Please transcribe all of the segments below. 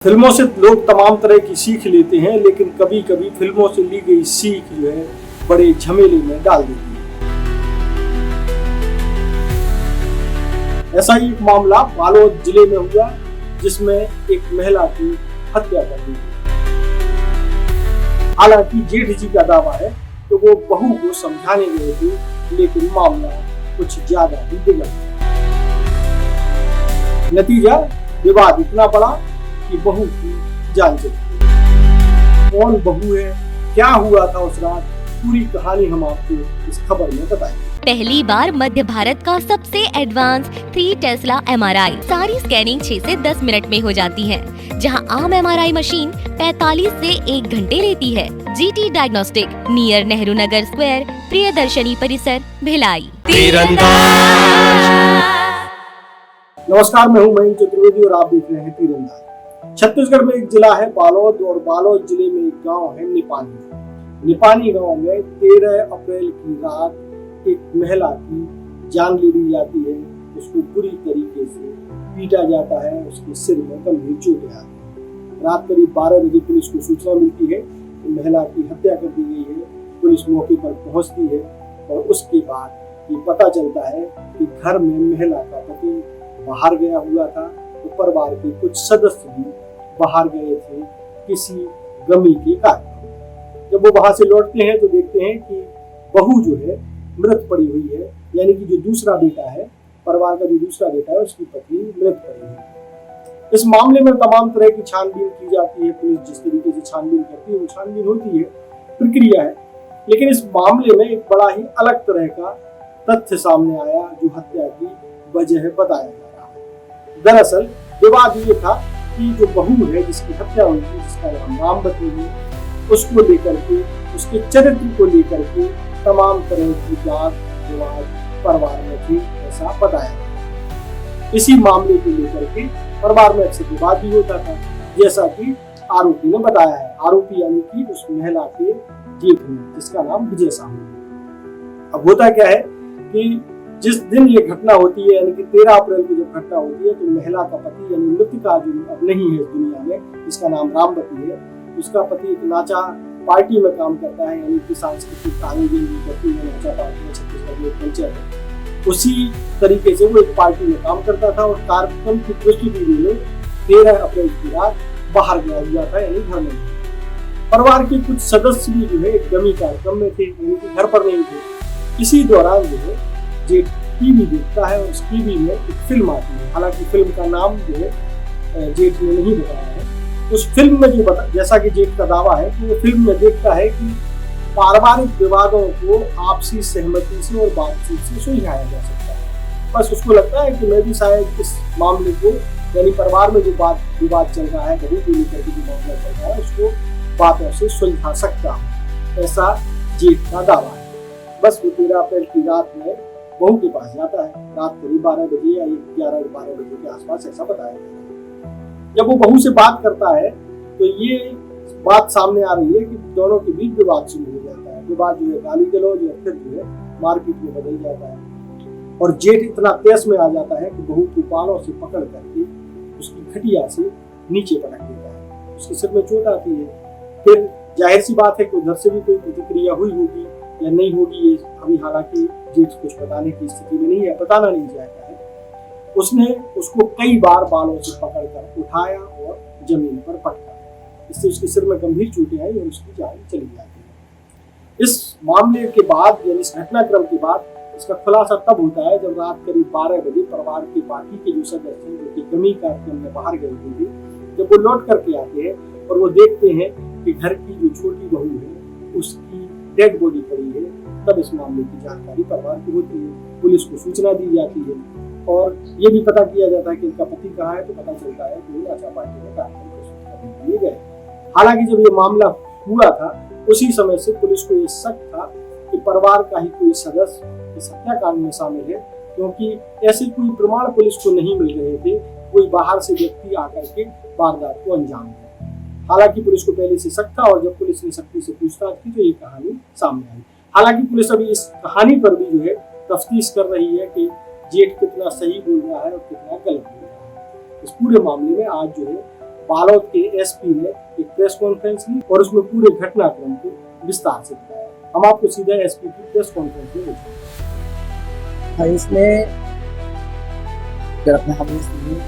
फिल्मों से लोग तमाम तरह की सीख लेते हैं, लेकिन कभी कभी फिल्मों से ली गई सीख जो है बड़े झमेले में डाल देती है। ऐसा ही एक मामला बालोद जिले में हुआ, जिसमें एक महिला की हत्या कर दी। हालांकि जेठ जी का दावा है कि वो बहू को समझाने गए थे, लेकिन मामला कुछ ज्यादा ही बिगड़ गया। नतीजा विवाद इतना बड़ा कि बहू की जान चली गई। कौन बहू है, क्या हुआ था उस रात, पूरी कहानी हम आपको इस खबर में बताएंगे। पहली बार मध्य भारत का सबसे एडवांस 3 टेस्ला MRI। सारी स्कैनिंग 6 से 10 मिनट में हो जाती है, जहां आम MRI मशीन 45 से 1 घंटे लेती है। GT diagnostic, near Nehru Nagar square, Priyadarshini परिसर, भिलाई। नमस्कार, मैं हूं मयंक चतुर्वेदी और आप देख रहे हैं तीरंदाज। छत्तीसगढ़ में एक जिला है बालोद, और बालोद जिले में एक गांव है निपानी। निपानी गांव में 13 अप्रैल की रात एक महिला की जान ले ली जाती है। उसको बुरी तरीके से पीटा जाता है, उसके सिर में गंभीर चोटें आती हैं। रात करीब 12 बजे पुलिस को सूचना मिलती है कि महिला की हत्या कर दी गई है। पुलिस मौके पर पहुंचती है और उसके बाद ये पता चलता है कि घर में महिला का पति बाहर गया हुआ था। तो परिवार के कुछ सदस्य भी बाहर गए थे किसी गमी के कारण। जब वो वहां से लौटते हैं तो देखते हैं कि बहू जो है मृत पड़ी हुई है, यानी कि जो दूसरा बेटा है, परिवार का जो दूसरा बेटा है, उसकी पत्नी मृत पड़ी हुई है। इस मामले में तमाम तरह की छानबीन की जाती है। पुलिस जिस तरीके से छानबीन करती है वो छानबीन होती है, प्रक्रिया है। लेकिन इस मामले में एक बड़ा ही अलग तरह का तथ्य सामने आया, जो हत्या की वजह बताया जा रहा है। दरअसल विवाद ये था कि जो बहू है जिसकी हत्या हुई थी, जिसका नाम रामवती है, उसको लेकर के, उसके चरित्र को लेकर के तमाम तरह की जात विवाद परिवार में थी, ऐसा बताया। इसी मामले को लेकर के परिवार में अक्सर विवाद भी होता था, जैसा कि आरोपी ने बताया है। आरोपी यानी कि उस महिला के जेठ ने, जिसका नाम विजय साहू है। अब होता क्या है कि जिस दिन ये घटना होती है, यानी कि 13 अप्रैल को जब घटना होती है, तो महिला का पति यानी मृतका जो अब नहीं है इस दुनिया में, जिसका नाम रामवती है, उसका पति एक नाचा पार्टी में काम करता है, यानी कि सांस्कृतिक आयोजन भी करती है नाचा पार्टी में। छत्तीसगढ़ में कल्चर है, उसी तरीके से वो एक पार्टी में काम करता था और कार्यक्रम की प्रस्तुति में 13 अप्रैल की रात बाहर गया हुआ था, यानी घर में। परिवार के कुछ सदस्य भी जो है एक गमी कार्यक्रम में थे, यानी कि घर पर नहीं थे। इसी दौरान जो है जेठ टीवी देखता है, और उस टीवी में एक फिल्म आती है। हालांकि फिल्म का नाम जो है जेठ ने नहीं बताया है। उस फिल्म में जो जैसा कि जेठ का दावा है कि वो फिल्म में देखता है कि पारिवारिक विवादों को आपसी सहमति से और बातचीत से सुलझाया जा सकता है। बस उसको लगता है कि मैं भी शायद इस मामले को, यानी परिवार में जो विवाद चल रहा है, बहू को लेकर के जो मामला चल रहा है, उसको बातों से सुलझा सकता हूँ, ऐसा जेठ का दावा है। बस वो 13 अप्रैल की रात में बहू के पास जाता है, रात करीब 12 बजे या 11-12 बजे के आसपास, ऐसा बताया गया है। जब वो बहू से बात करता है तो ये बात सामने आ रही है कि दोनों के बीच विवाद शुरू हो जाता है। विवाद जो है गाली गलौज या फिर जो है मारपीट में बदल जाता है, और जेठ इतना तेज में आ जाता है कि बहू को बालों से पकड़ करके उसकी खटिया से नीचे पटक देता है। उसके सिर में चोट आती है। फिर जाहिर सी बात है कि उधर से भी कोई प्रतिक्रिया हुई होगी या नहीं होगी, ये अभी हालांकि जेठ कुछ बताने की स्थिति में नहीं है, बताना नहीं चाहता है। उसने उसको कई बार बालों से पकड़कर उठाया और जमीन पर पटका। इससे उसके सिर में गंभीर चोटें आई और उसकी जान चली जाती है। इस मामले के बाद, यानी इस घटनाक्रम के बाद, इसका खुलासा तब होता है जब रात करीब 12 बजे परिवार के बाकी के जो सदस्य हैं, जो कि गमी कार्यक्रम में बाहर गए थे, जब वो लौट करके आते हैं और वो देखते हैं कि घर की जो छोटी बहू है उसकी डेड बॉडी पड़ी है, तब इस मामले की जानकारी परिवार की होती है। पुलिस को सूचना दी जाती है और ये भी पता किया जाता है कि इनका पति कहाँ है। तो पता चलता है कि वो नाचा पार्टी में कार्यक्रम प्रस्तुत करने के लिए गए। हालांकि जब ये मामला हुआ था, उसी समय से पुलिस को ये शक था कि परिवार का ही कोई सदस्य इस हत्याकांड में शामिल है, क्योंकि ऐसे कोई प्रमाण पुलिस को नहीं मिल रहे थे। कोई बाहर से व्यक्ति आकर के वारदात को अंजाम दिया। हालांकि पुलिस को पहले से शक था, और जब पुलिस ने शक्ति से पूछताछ की तो ये कहानी सामने आई। हालांकि पुलिस अभी इस कहानी पर भी जो है तफ्तीश कर रही है कि जेठ कितना सही बोल रहा है और कितना गलत बोल रहा है। इस पूरे मामले में आज जो है बालोद के एसपी ने एक प्रेस कॉन्फ्रेंस की और उसमें पूरे घटनाक्रम को विस्तार से बताया। हम आपको सीधा एसपी की प्रेस कॉन्फ्रेंस में देखेंगे। इसमें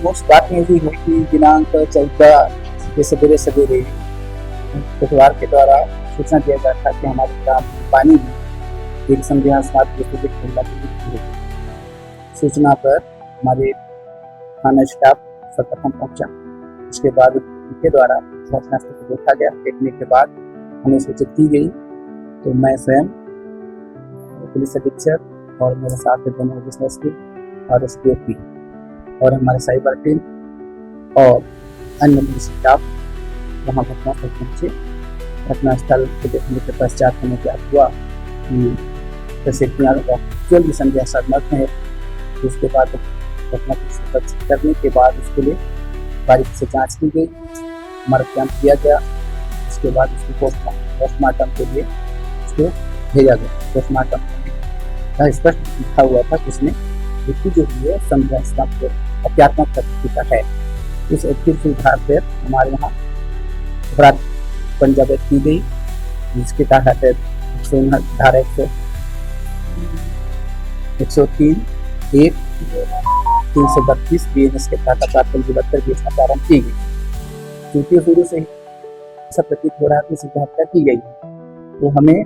मुख्य बात यही है कि दिनांक 14 के सवेरे कोतवाल के द्वारा सूचना दिया गया था कि हमारे ग्राम पानी में एक संध्या 7 बजे सूचना पर हमारे थाना स्टाफ सर्वप्रथम पहुंचा। उसके बाद उनके द्वारा घटनास्थल को देखा गया। देखने के बाद हमें सूचित की गई तो मैं स्वयं पुलिस अधीक्षक और मेरे साथ दोनों बिजनेस की और एसपी और हमारे साइबर टीम और अन्य पुलिस स्टाफ वहाँ घटनास्थल पहुँचे। घटनास्थल को देखने के पश्चात हमें क्या हुआ कि परिस्थितियाँ भी संध्या साधनात्मक है। उसके बाद घटना को सुरक्षित करने के बाद उसके लिए बारीकी से जांच की गई, मरकम किया गया। उसके बाद उसको पोस्टमार्टम के लिए उसको भेजा गया। पोस्टमार्टम में स्पष्ट लिखा हुआ था कि उसमें मृत्यु जो हुई है संध्यात्मक हत्यात्मक प्रकृति है। इस एक्टिव सुधार पर हमारे यहाँ अपराध पंजाब की गई, जिसके तहत धारा 103(1) 332 BNS के तहत अपराध पंजीबद्ध कर केस प्रारंभ की गई। क्योंकि शुरू से ही ऐसा प्रतीत हो रहा है कि इसी हत्या की गई, तो हमें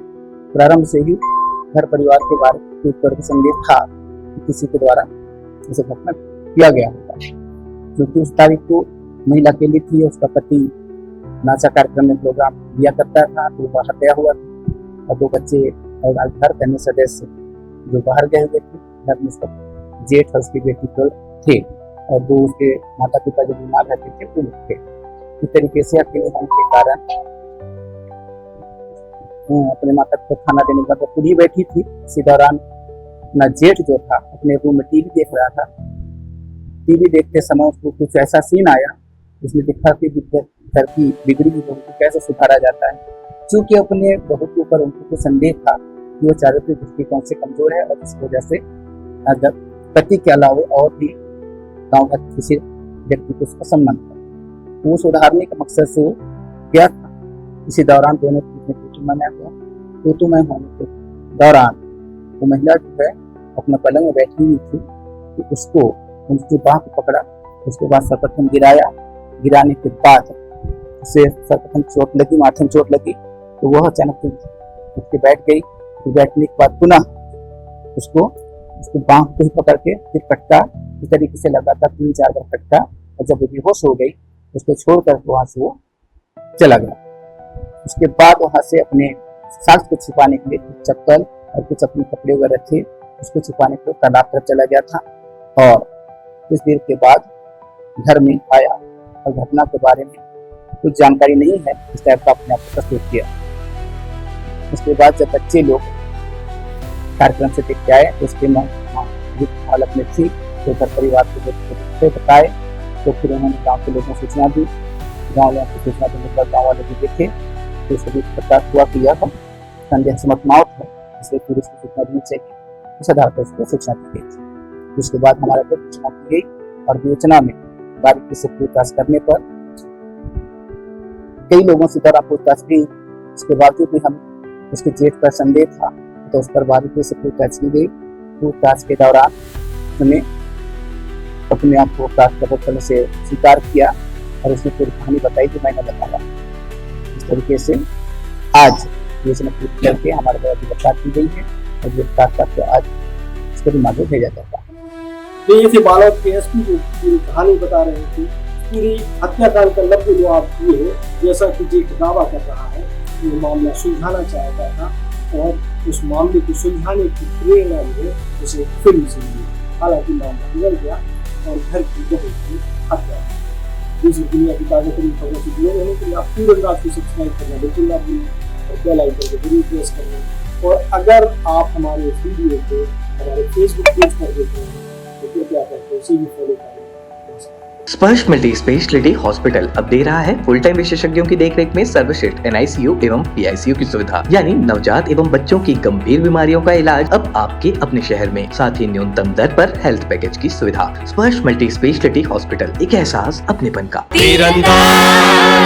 प्रारंभ से ही घर परिवार के बारे में संदेह था कि किसी के द्वारा इसे घटना किया गया होगा। क्योंकि उस तारीख को महिला अकेली थी, उसका पति नाचा कार्यक्रम में प्रोग्राम दिया करता था, तो वह हत्या हुआ था और 2 बच्चे और घर के अन्य सदस्य जो बाहर गए हुए थे। घर में उसका जेठ और उसकी बेटी थे और 2 उसके माता पिता जो बीमार रहते थे वो थे। इस तरीके से अकेले होने के कारण अपने माता पिता खाना देने के बाद खुद ही बैठी थी। इसी दौरान अपना जेठ जो था अपने रूम में टीवी देख रहा था। टीवी देखते समय उसको कुछ ऐसा सीन आया जिसमें दिखा कि घर की बिगड़ी हुई बहू को कैसे सुधारा जाता है। चूंकि अपने बहू के ऊपर उनको संदेह था कि वो चारित्रिक दृष्टिकोण से कमजोर है और इस वजह से अगर पति के अलावा और भी गाँव का किसी व्यक्ति को उसका संबंध था, तो वो सुधारने के मकसद से वो क्या था। इसी दौरान दोनों मना हुआ। तो मैं होने के दौरान वो महिला जो है अपना पलंग में बैठी हुई थी, तो उसको उसकी बाह को पकड़ा। उसके बाद सर्वप्रथम गिराने के बाद उसे सर्वप्रथम चोट लगी, माथे में चोट लगी, तो वह अचानक उठ के बैठ गई। तो बैठने के बाद पुनः उसको बाह को ही पकड़ के फिर फटका इस तरीके से लगातार 3-4 बार फटका और जब वो बेहोश हो गई उसको छोड़कर वहां से वो चला गया। उसके बाद वहां से अपने साक्ष्य को छिपाने के लिए कुछ चप्पल और कुछ अपने कपड़े वगैरह थे, उसको छिपाने के लिए तालाब तरफ चला गया था और कुछ देर के बाद घर में आया और घटना के बारे में कुछ जानकारी नहीं है इस टाइप का अपने आप को प्रस्तुत किया। उसके बाद जब बच्चे लोग कार्यक्रम से देख के आए तो उसके हालत में थी, तो घर परिवार के लोग बताए, तो फिर उन्होंने गाँव के लोगों को सूचना दी। गाँव वालों को सूचना देने पर गाँव वाले भी देखे तो सभी प्रकाश हुआ कि यह संदेहास्पद मौत है, इसलिए पुलिस को सूचना देनी चाहिए। उस आधार पर उसको सूचना दी गई थी। उसके बाद हमारे पर विवेचना की गई और विवेचना में बारीकी से पूछताछ करने पर कई लोगों से द्वारा पूछताछ की। उसके बावजूद भी हम उसके जेठ पर संदेह था तो उस पर बारीकी से पूछताछ की गई। पूछताछ के दौरान उसने अपने आप को प्राप्त से स्वीकार किया और उसने पूरी कहानी बताई कि मैंने बताया। इस तरीके से आज विवेचना पूरी करके हमारे द्वारा गिरफ्तार की गई है और गिरफ्तार करके आज इसको रिमांड में भेजा जाता है। तो ये थे बालोद के एसपी जो पूरी कहानी बता रहे थे। पूरी हत्याकांड का लंबे जवाब दिए, जैसा कि जेठ दावा कर रहा है कि वो मामला सुलझाना चाहता था और उस मामले को सुलझाने की प्रेरणा में उसे फिल्म से मिली। हालांकि मामला बिगड़ गया और घर की बहू की हत्या। दूसरी दुनिया की ताजा तरीन खबरों से जुड़े रहने के लिए आप पूरे रात को सब्सक्राइब करना बिल्कुल ना भूलें और बेल आइकन को जरूर प्रेस करें। और अगर आप हमारे वीडियो को हमारे फेसबुक पेज पर देख रहे हैं तो कृपया करके उसे भी फॉलो करें। स्पर्श मल्टी स्पेशलिटी हॉस्पिटल अब दे रहा है फुल टाइम विशेषज्ञों की देखरेख में सर्वश्रेष्ठ NICU एवं PICU की सुविधा, यानी नवजात एवं बच्चों की गंभीर बीमारियों का इलाज अब आपके अपने शहर में, साथ ही न्यूनतम दर पर हेल्थ पैकेज की सुविधा। स्पर्श मल्टी स्पेशलिटी हॉस्पिटल, एक एहसास अपनेपन का। तीरंदाज।